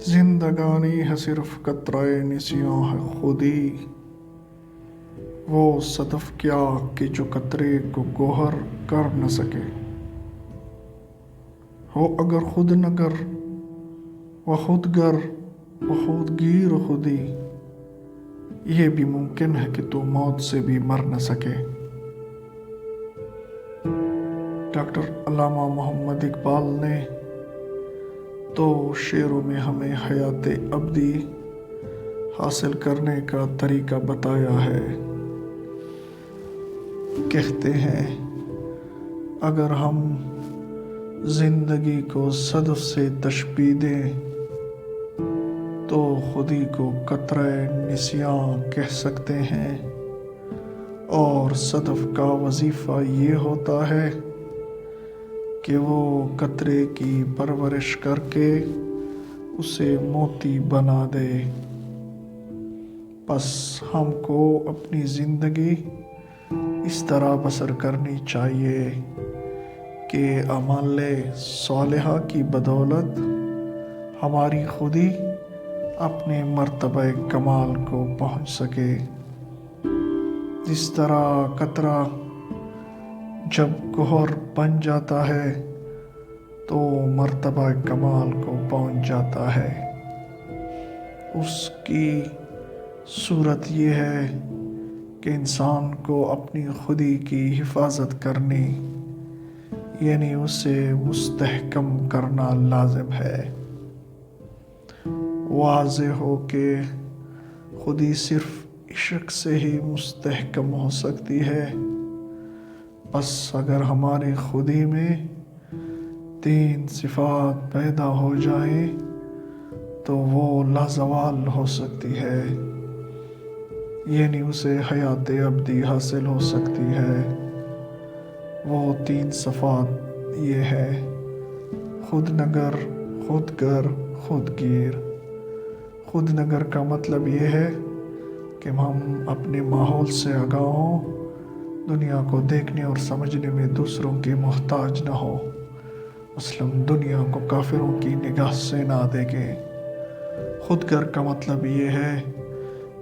زندگانی ہے صرف قطرۂ نسیاں ہے خودی، وہ صدف کیا کہ جو قطرے کو گوہر کر نہ سکے۔ ہو اگر خود نگر و خود گر و خود گیر و خودی، یہ بھی ممکن ہے کہ تو موت سے بھی مر نہ سکے۔ ڈاکٹر علامہ محمد اقبال نے تو شعروں میں ہمیں حیات ابدی حاصل کرنے کا طریقہ بتایا ہے۔ کہتے ہیں اگر ہم زندگی کو صدف سے تشبیہ دیں تو خودی کو قطرۂ نسیاں کہہ سکتے ہیں، اور صدف کا وظیفہ یہ ہوتا ہے کہ وہ قطرے کی پرورش کر کے اسے موتی بنا دے۔ پس ہم کو اپنی زندگی اس طرح بسر کرنی چاہیے کہ اعمال صالحہ کی بدولت ہماری خودی اپنے مرتبہ کمال کو پہنچ سکے۔ جس طرح قطرہ جب گوہر بن جاتا ہے تو مرتبہ کمال کو پہنچ جاتا ہے، اس کی صورت یہ ہے کہ انسان کو اپنی خودی کی حفاظت کرنی، یعنی اسے مستحکم کرنا لازم ہے۔ واضح ہو کہ خودی صرف عشق سے ہی مستحکم ہو سکتی ہے، بس اگر ہماری خودی میں 3 صفات پیدا ہو جائیں تو وہ لازوال ہو سکتی ہے، یعنی اسے حیات ابدی حاصل ہو سکتی ہے۔ وہ 3 صفات یہ ہے: خود نگر، خود گر، خود گیر۔ خود نگر کا مطلب یہ ہے کہ ہم اپنے ماحول سے آگاہ ہوں، دنیا کو دیکھنے اور سمجھنے میں دوسروں کے محتاج نہ ہو، مثلاً دنیا کو کافروں کی نگاہ سے نہ دیکھیں۔ خود گر کا مطلب یہ ہے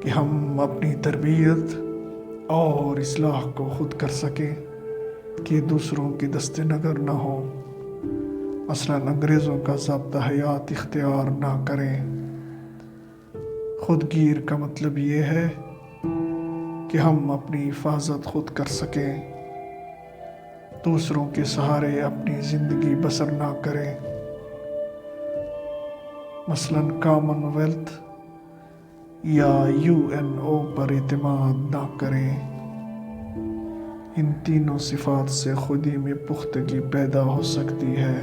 کہ ہم اپنی تربیت اور اصلاح کو خود کر سکیں کہ دوسروں کی دست نگر نہ ہو، مثلاً انگریزوں کا ضابطہ حیات اختیار نہ کریں۔ خود گیر کا مطلب یہ ہے کہ ہم اپنی حفاظت خود کر سکیں، دوسروں کے سہارے اپنی زندگی بسر نہ کریں، مثلاً کامن ویلتھ یا UNO پر اعتماد نہ کریں۔ ان تینوں صفات سے خودی میں پختگی پیدا ہو سکتی ہے۔